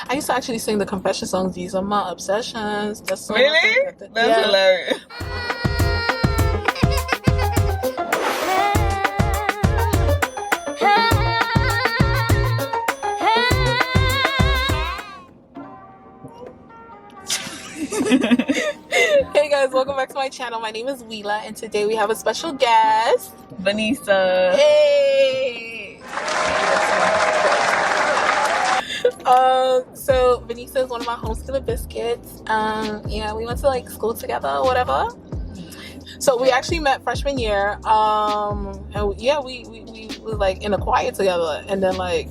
I used to actually sing the confession songs. These are my obsessions. That's so Really? That's hilarious. Hey guys, welcome back to my channel. My name is Wheela, and today we have a special guest, Vanessa. Hey! So Vanessa is one of my homeschooler biscuits. Yeah, we went to like school together or whatever. So we actually met freshman year. And yeah, we was like in a choir together, and then like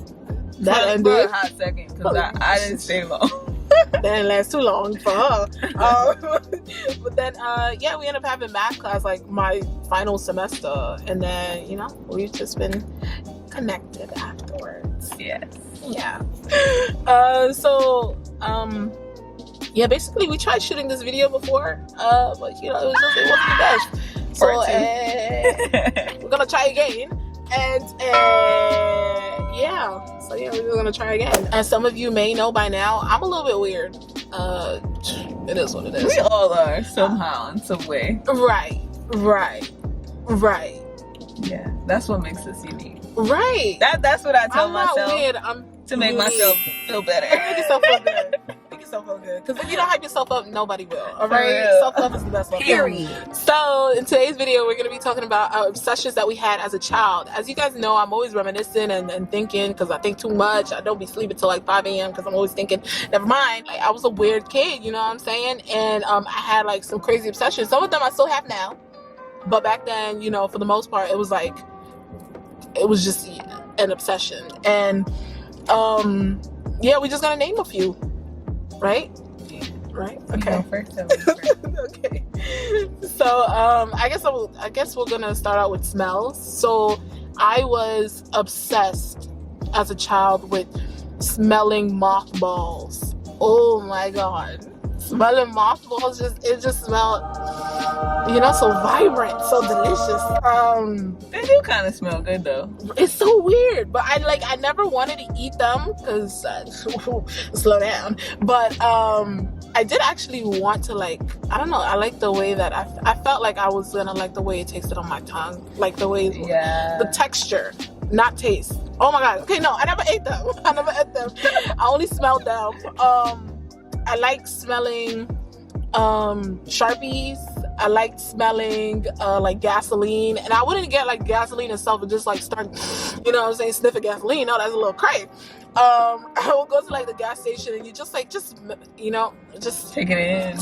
that ended for a hot second because I didn't stay long. That didn't last too long for her. But then yeah, we ended up having math class like my final semester, and then you know we've just been connected afterwards. Yes. Yeah. Yeah, basically we tried shooting this video before, but you know it wasn't the best. So we're gonna try again, and yeah. So yeah, we're gonna try again. As some of you may know by now, I'm a little bit weird. It is what it is. We all are somehow in some way. Right. Yeah, that's what makes us unique. Right. That's what I tell myself. Not weird. To make myself feel better. Make yourself feel good. Make yourself feel good. Because if you don't hype yourself up, nobody will. All right. Self-love is the best one. Period. So in today's video, we're going to be talking about our obsessions that we had as a child. As you guys know, I'm always reminiscing and thinking because I think too much. I don't be sleeping till like 5 a.m. because I'm always thinking, never mind. Like I was a weird kid, you know what I'm saying? And I had like some crazy obsessions. Some of them I still have now. But back then, you know, for the most part, it was just an obsession. And yeah, we just gotta name a few, right? Right. Okay. Okay. So I guess we're gonna start out with smells. So I was obsessed as a child with smelling mothballs. Oh my god, smelling mothballs it just smelled, you know, so vibrant, so delicious. They do kind of smell good though. It's so weird, but I never wanted to eat them because slow down. But I did actually want to, like, I don't know, I like the way that I felt like I was gonna like the way it tasted on my tongue, like the way the texture, not taste. Oh my god. Okay, no, I never ate them. I only smelled them. I like smelling Sharpies. I liked smelling like gasoline, and I wouldn't get like gasoline itself and just like start, you know what I'm saying, sniffing gasoline. No, that's a little crazy. I would go to like the gas station and you just you know, just take it in,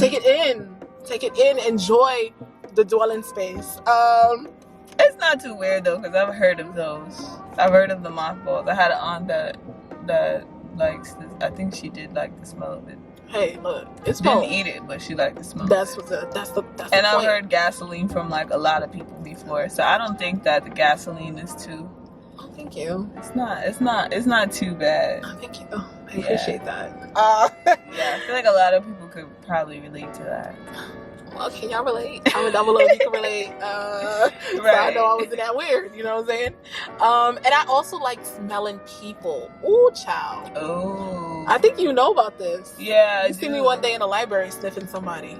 enjoy the dwelling space. It's not too weird though, because I've heard of those. I've heard of the mothballs. I had an aunt that likes this. I think she did like the smell of it. Hey, look, it's didn't eat it, but she liked the smell. That's of it. That's the and I've point. heard gasoline from like a lot of people before, so I don't think that the gasoline is too. Oh, thank you. It's not too bad. Oh, thank you. I appreciate that. Yeah, I feel like a lot of people could probably relate to that. Well, can y'all relate? I'm a double O. You can relate. Right. So I know I wasn't that weird. You know what I'm saying? And I also like smelling people. Ooh, child. Oh. I think you know about this. Yeah. You see me one day in the library sniffing somebody.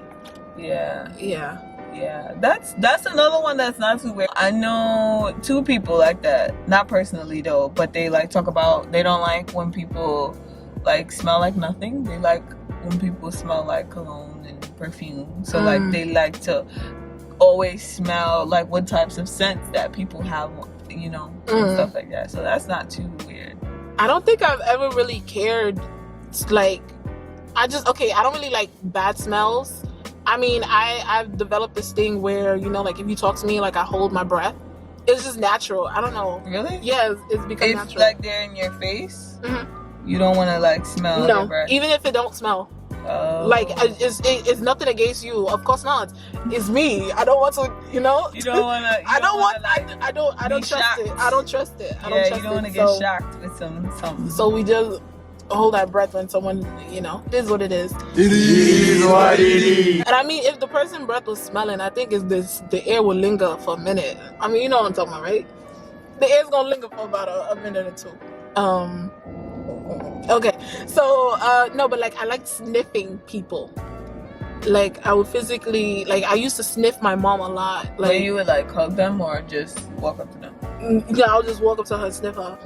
Yeah. Yeah. Yeah. That's another one that's not too weird. I know 2 people like that. Not personally though, but they like talk about they don't like when people like smell like nothing. They like when people smell like cologne and perfume. So like they like to always smell like what types of scents that people have, you know, and stuff like that. So that's not too weird. I don't think I've ever really cared. Like, I don't really like bad smells. I mean, I've developed this thing where, you know, like if you talk to me, like I hold my breath. It's just natural. I don't know. Really? Yeah, it's become natural. Like they're in your face. You don't want to like smell your breath. Even if it don't smell. Oh. Like it's nothing against you, of course not. It's me. I don't want to, you know. You don't want to. I don't trust it. I don't trust it. You don't want to get shocked with something. So we just hold our breath when someone, you know, it is what it is. It is what it is. And I mean, if the person's breath was smelling, I think the air will linger for a minute. I mean, you know what I'm talking about, right? The air's gonna linger for about a minute or two. Okay, so no, but like I like sniffing people. Like I would physically, like I used to sniff my mom a lot. Like Where you would like hug them or just walk up to them? Yeah, I would just walk up to her and sniff her.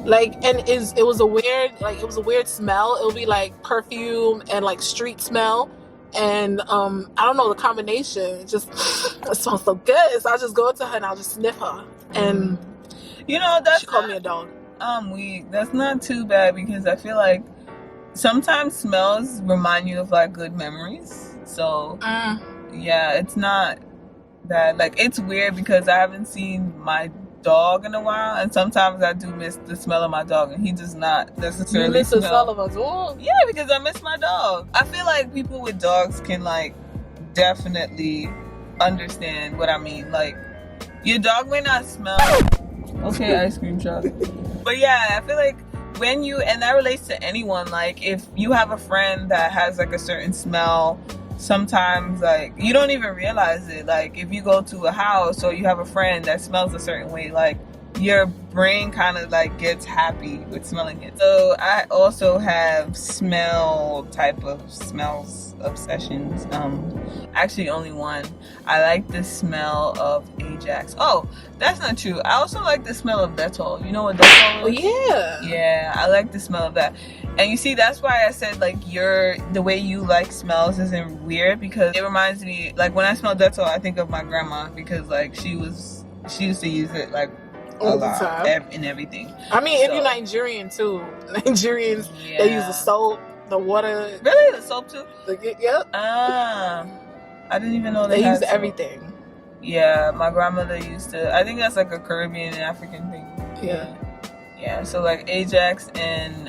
Like, and it was a weird smell. It would be like perfume and like street smell, and I don't know, the combination. It just it smells so good. So I'll just go up to her and I'll just sniff her, and you know that's she called me a dog. That's not too bad because I feel like sometimes smells remind you of like good memories. So yeah, it's not bad. Like it's weird because I haven't seen my dog in a while, and sometimes I do miss the smell of my dog, and he does not necessarily You miss the smell of a dog? Yeah, because I miss my dog. I feel like people with dogs can like definitely understand what I mean. Like your dog may not smell okay, ice cream shop. But yeah, I feel like when you, and that relates to anyone, like if you have a friend that has like a certain smell, sometimes like you don't even realize it. Like if you go to a house or you have a friend that smells a certain way, like your brain kind of like gets happy with smelling it. So I also have type of smells obsessions. Actually only one. I like the smell of Ajax. Oh, that's not true. I also like the smell of Dettol. You know what Dettol is? Oh yeah. Yeah, I like the smell of that. And you see, that's why I said like the way you like smells isn't weird, because it reminds me, like when I smell Dettol, I think of my grandma, because like she used to use it like all a the lot time. in everything. I mean, if you're Nigerian too, Nigerians they use the soap, the water. Really, the soap too? Yep. I didn't even know they use soap. everything. Yeah, my grandmother used to. I think that's like a Caribbean and African thing. Yeah. So like Ajax and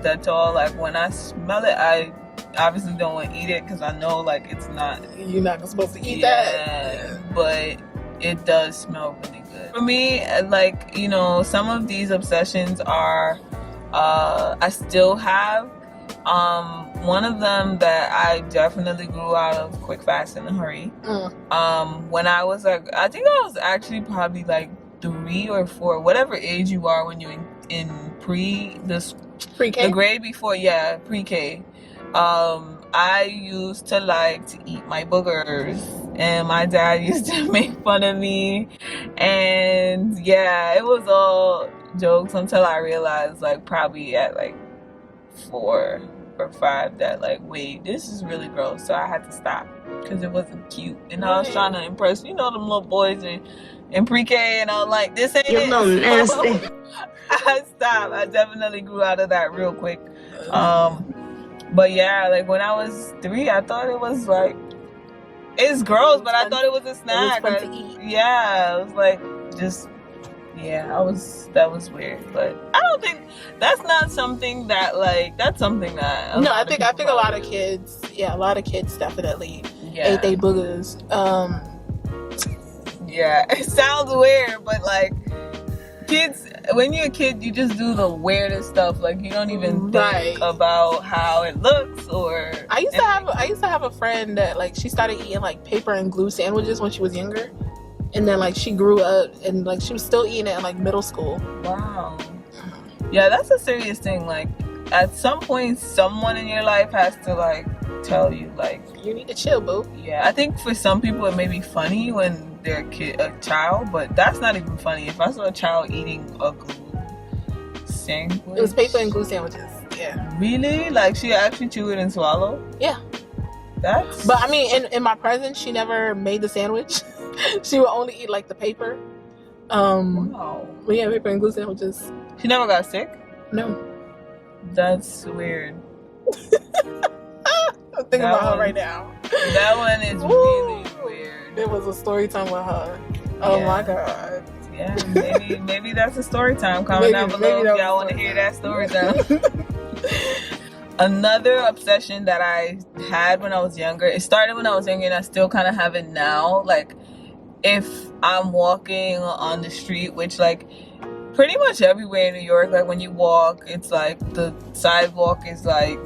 Dettol, like when I smell it, I obviously don't want to eat it because I know like it's not. You're not supposed to eat that. But it does smell really good. For me, like, you know, some of these obsessions are I still have. One of them that I definitely grew out of quick, fast, in a hurry. When I was like, I think I was actually probably like 3 or 4, whatever age you are when you're in pre-K, the grade before, pre-K. I used to like to eat my boogers, and my dad used to make fun of me, and yeah, it was all jokes until I realized, like probably at like 4 or 5, that like, wait, this is really gross. So I had to stop because it wasn't cute, and I was trying to impress, you know, them little boys in pre-K, and I was like, this ain't it. Nasty. I stopped. I definitely grew out of that real quick. But yeah, like when I was 3, I thought it was like, it's gross, but I thought it was a snack. It was fun to eat. Yeah, it was like just, yeah, that was weird. But I don't think that's not something that like, that's something that I think a lot of kids, a lot of kids definitely ate their boogers. Yeah, it sounds weird, but like kids, when you're a kid, you just do the weirdest stuff. Like you don't even think about how it looks or. I used to have a friend that like she started eating like paper and glue sandwiches when she was younger, and then like she grew up and like she was still eating it in like middle school. Wow. Yeah, that's a serious thing. Like at some point, someone in your life has to like tell you like you need to chill, boo. Yeah, I think for some people it may be funny when they're a child, but that's not even funny. If I saw a child eating a glue sandwich, it was paper and glue sandwiches. Yeah. Really? Like she actually chew it and swallow? Yeah. That's. But I mean, in my presence, she never made the sandwich. She would only eat like the paper. Wow. But yeah, paper and glue sandwiches. She never got sick? No. That's weird. I'm thinking about her right now. That one is really weird. There was a story time with her. Oh my god. Yeah, maybe that's a story time. Comment down below if y'all want to hear that story time. Another obsession that I had when I was younger, it started when I was younger and I still kind of have it now. Like if I'm walking on the street, which like pretty much everywhere in New York, like when you walk, it's like the sidewalk is like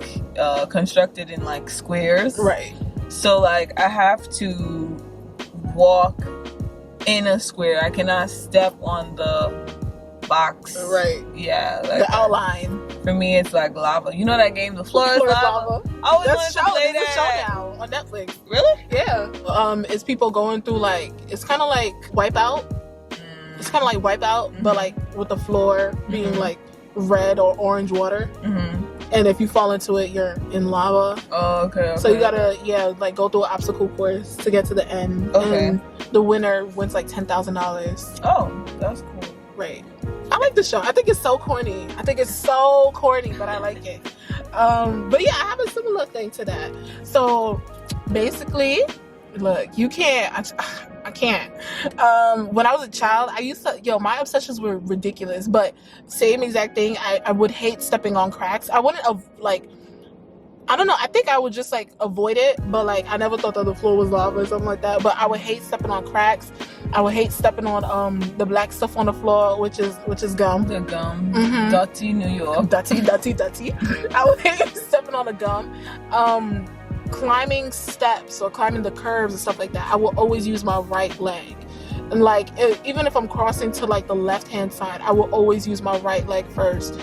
constructed in like squares. Right. So like I have to walk in a square. I cannot step on the box. Right. Yeah. Like, the outline. For me, it's like lava. You know that game, The Floor is Lava? I always wanted to play There's a that. show now on Netflix. Really? Yeah. It's people going through like, it's kind of like Wipeout. It's kind of like Wipeout, but like with the floor being like red or orange water. And if you fall into it, you're in lava. Oh, okay. So you gotta, like go through an obstacle course to get to the end. Okay. And the winner wins like $10,000. Oh, that's cool. Right. I like the show. I think it's so corny. But I like it. But yeah, I have a similar thing to that. So basically, look, you can't. I can't. When I was a child, I used to, my obsessions were ridiculous, but same exact thing. I would hate stepping on cracks. I wouldn't I don't know. I think I would just like avoid it, but like I never thought that the floor was lava or something like that. But I would hate stepping on cracks. I would hate stepping on the black stuff on the floor, which is gum. The gum. Dirty New York. Dirty. I would hate stepping on the gum. Climbing steps or climbing the curves and stuff like that, I will always use my right leg. And like even if I'm crossing to like the left hand side, I will always use my right leg first.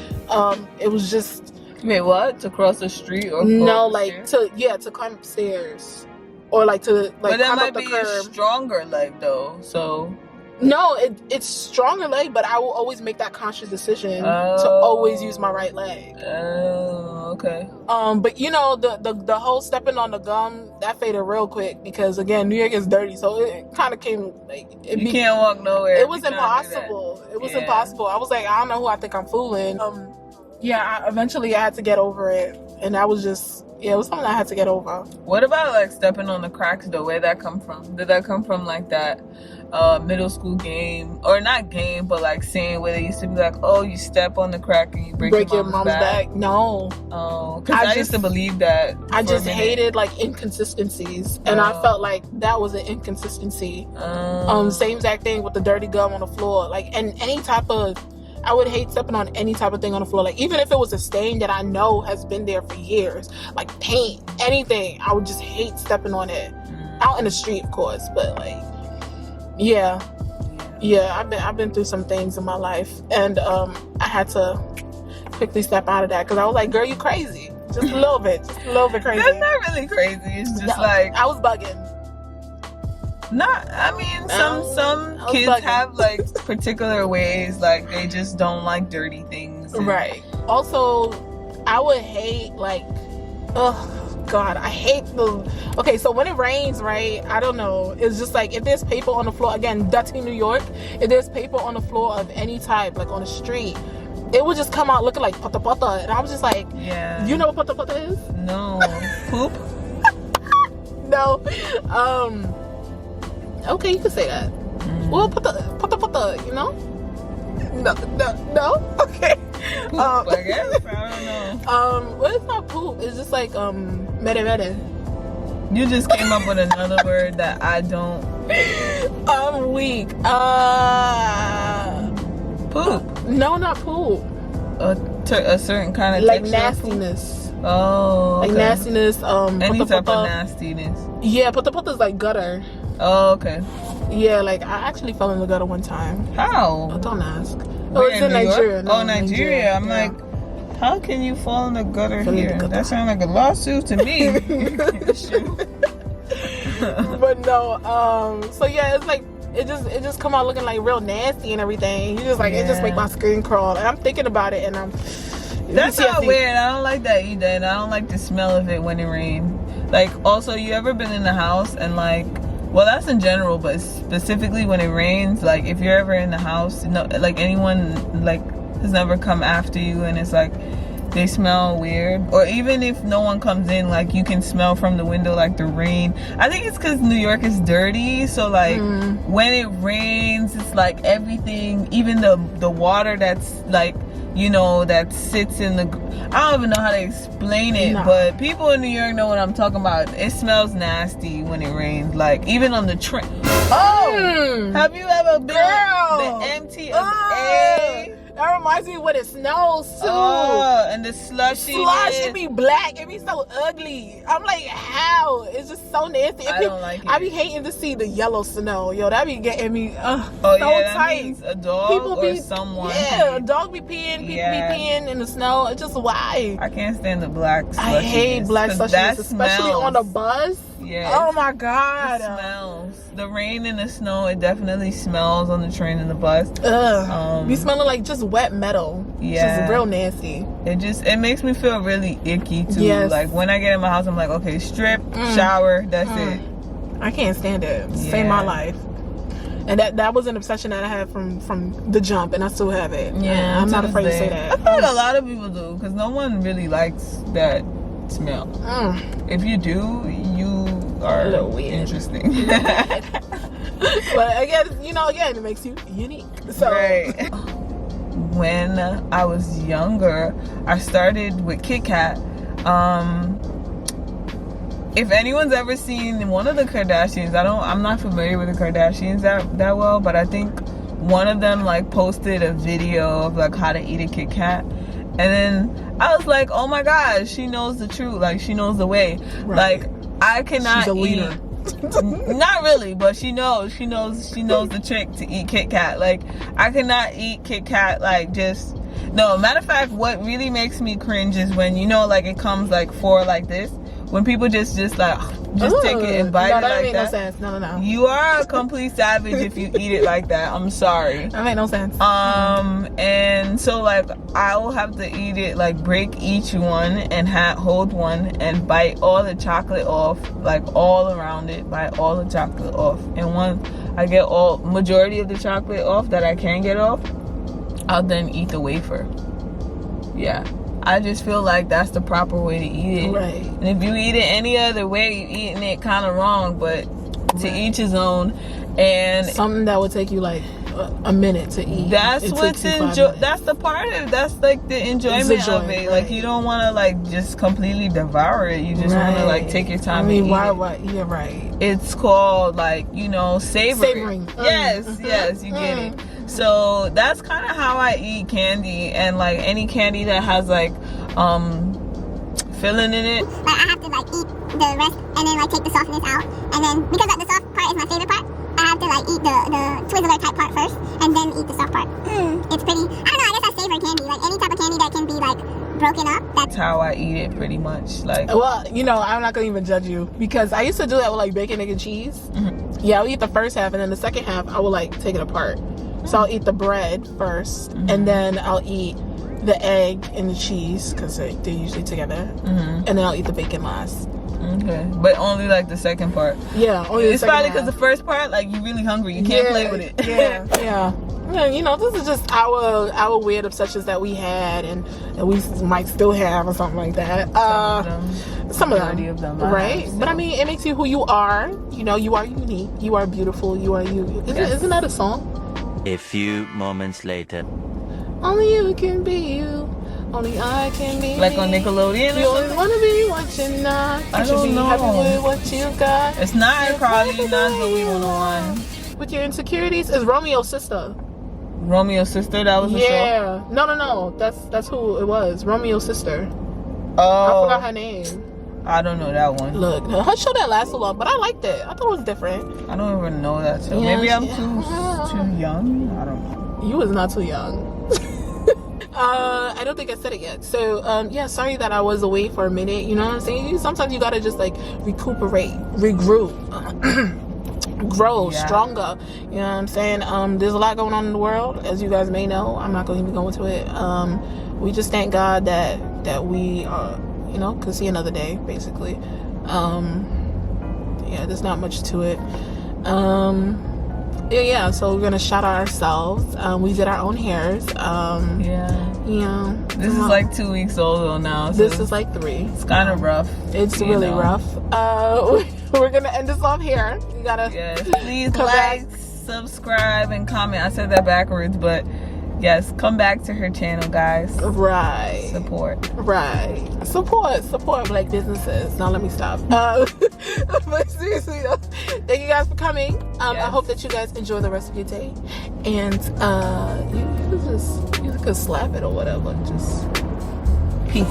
It was just, wait, what? To cross the street or no, like to climb upstairs or like to like but that climb might up the be curb. a stronger leg though, so no, it's stronger leg, but I will always make that conscious decision to always use my right leg. Oh, okay. But you know, the whole stepping on the gum, that faded real quick because again, New York is dirty, so it kind of came like you can't walk nowhere. It was impossible. It was impossible. I was like, I don't know who I think I'm fooling. Eventually I had to get over it, and that was just it was something I had to get over. What about like stepping on the cracks though? Where'd that come from? Did that come from like that middle school game, or not game, but like saying where they used to be like, oh, you step on the crack and you break your mom's back? No. Oh, because I used to believe that. I just hated like inconsistencies, and I felt like that was an inconsistency. Same exact thing with the dirty gum on the floor, like, and any type of, I would hate stepping on any type of thing on the floor. Like, even if it was a stain that I know has been there for years, like paint, anything, I would just hate stepping on it. Out in the street, of course, but like, yeah, I've been through some things in my life, and I had to quickly step out of that because I was like, girl, you crazy. Just a little bit crazy. That's not really crazy. It's just like I was bugging. Not, I mean, some kids have like particular ways, like they just don't like dirty things. Right. Also, I would hate like, God, I hate okay, so when it rains, right, I don't know, it's just like if there's paper on the floor, again, dirty New York, if there's paper on the floor of any type, like on the street, it would just come out looking like pata pata, and I was just like, yeah, you know what pata pata is? No. Poop? No. Okay, you can say that. Well, pata pata, you know? No? Okay. Poop, I guess. I don't know. Well, it's not poop. It's just like mere mere. You just came up with another word that I don't. I'm weak. Poop. No, not poop. A certain kind of like texture nastiness. Oh, okay. Like nastiness. Any type of nastiness. Yeah, pata pata is like gutter. Oh, okay. Yeah, like I actually fell in the gutter one time. How? Oh, don't ask. Where, it's in Nigeria. No, Nigeria. I'm like, how can you fall in the gutter here? That sounds like a lawsuit to me. But no, so yeah, it's like it just come out looking like real nasty and everything. You just like it just make my skin crawl. And I'm thinking about it, and that's not weird. I don't like that either, and I don't like the smell of it when it rains. Like, also, you ever been in the house and like, well, that's in general, but specifically when it rains, like if you're ever in the house, like anyone like has never come after you and it's like they smell weird, or even if no one comes in, like you can smell from the window like the rain. I think it's because New York is dirty, so like when it rains, it's like everything, even the water that's like, you know, that sits in the, I don't even know how to explain it, but people in New York know what I'm talking about. It smells nasty when it rains, like even on the train. Oh, have you ever been the MT of A? That reminds me when it snows too. Oh, and the slushy. It be black. It be so ugly. I'm like, how? It's just so nasty. I don't like it. I be hating to see the yellow snow. Yo, that be getting me so that tight. means a dog or someone. Yeah, a dog be peeing. People be peeing in the snow. It's just why. I can't stand the black slushiness. I hate black slushiness, especially on the bus. Yeah. Oh my God. It smells. The rain and the snow, it definitely smells on the train and the bus. Ugh. Be smelling like just wet metal. Yeah. Just real nasty. It makes me feel really icky too. Yes. Like when I get in my house, I'm like, okay, strip, shower, that's it. I can't stand it. Save my life. And that was an obsession that I had from the jump, and I still have it. Yeah, I'm not afraid to say that. I feel like a lot of people do, because no one really likes that smell. If you do, you are a little weird. Interesting. But again, it makes you unique. So. Right. When I was younger, I started with Kit Kat. If anyone's ever seen one of the Kardashians, I'm not familiar with the Kardashians that well, but I think one of them like posted a video of like how to eat a Kit Kat, and then I was like, oh my gosh, she knows the truth, like she knows the way. Right. Like I cannot She's a leader. Not really, but she knows the trick to eat Kit Kat. Like I cannot eat Kit Kat like just no. Matter of fact, what really makes me cringe is when like it comes like four like this. When people just take it and bite it like that. That make no sense. No. You are a complete savage if you eat it like that. I'm sorry. That make no sense. And so like I will have to eat it, like break each one and hold one and bite all the chocolate off, like all around it, bite all the chocolate off. And once I get majority of the chocolate off that I can get off, I'll then eat the wafer. Yeah. I just feel like that's the proper way to eat it. Right. And if you eat it any other way, you're eating it kind of wrong, but to each his own. And something that would take you like a minute to eat. That's what's that's the part of that's like the enjoyment of it. Right. Like you don't want to like just completely devour it. You just want to like take your time. I mean, why? You're right. It's called like savoring. Yes, you get it. So that's kind of how I eat candy, and like any candy that has like filling in it. Like I have to like eat the rest and then like take the softness out, and then because the soft part is my favorite part, I have to like eat the Twizzler type part first and then eat the soft part. It's pretty. I don't know. I guess that's favorite candy. Like any type of candy that can be like broken up. That's how I eat it pretty much. Like well, I'm not gonna even judge you because I used to do that with like bacon, egg, and cheese. Yeah, I'll eat the first half and then the second half I will like take it apart. So I'll eat the bread first, and then I'll eat the egg and the cheese because they're usually together, and then I'll eat the bacon last. Okay, but only like the second part. Yeah, only the it's second probably because the first part, like you're really hungry, you can't play with it. Yeah. This is just our weird obsessions that we had, and we might still have or something like that. Some of them, right? But I mean, it makes you who you are. You are unique. You are beautiful. You are you. Isn't that a song? A few moments later. Only you can be you. Only I can be like me. on Nickelodeon. You always want to be what you're not. I don't know. Happy with what you got. It's not probably not what we 101. With your insecurities, it's Romeo's sister. Romeo's sister. That was the show. No. That's who it was. Romeo's sister. Oh, I forgot her name. I don't know that one. Look, her show didn't last so long, but I liked it. I thought it was different. I don't even know that show. Yeah, maybe I'm too young. I don't know. You was not too young. I don't think I said it yet. So, sorry that I was away for a minute. You know what I'm saying? Sometimes you gotta just like recuperate, regroup, grow stronger. You know what I'm saying? There's a lot going on in the world, as you guys may know. I'm not going to even go into it. We just thank God that we could see another day, basically. There's not much to it. So we're gonna shout out ourselves. We did our own hairs. This is like 2 weeks old now. So this is like 3. It's kind of rough. It's really rough. We're gonna end this off here. You gotta please like, subscribe, and comment. I said that backwards, but yes, come back to her channel, guys. Right. Support Black businesses. Now let me stop. But seriously though, thank you guys for coming. I hope that you guys enjoy the rest of your day, And you could slap it or whatever. Just Peace.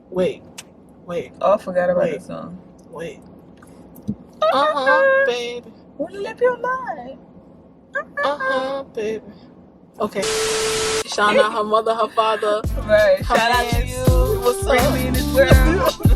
wait. Oh, I forgot about the song. Wait. Baby. Wanna live your life. Baby. Okay. Shout out her mother, her father. Right. Her Shout out to mans. you. What's Bring up? me in this world.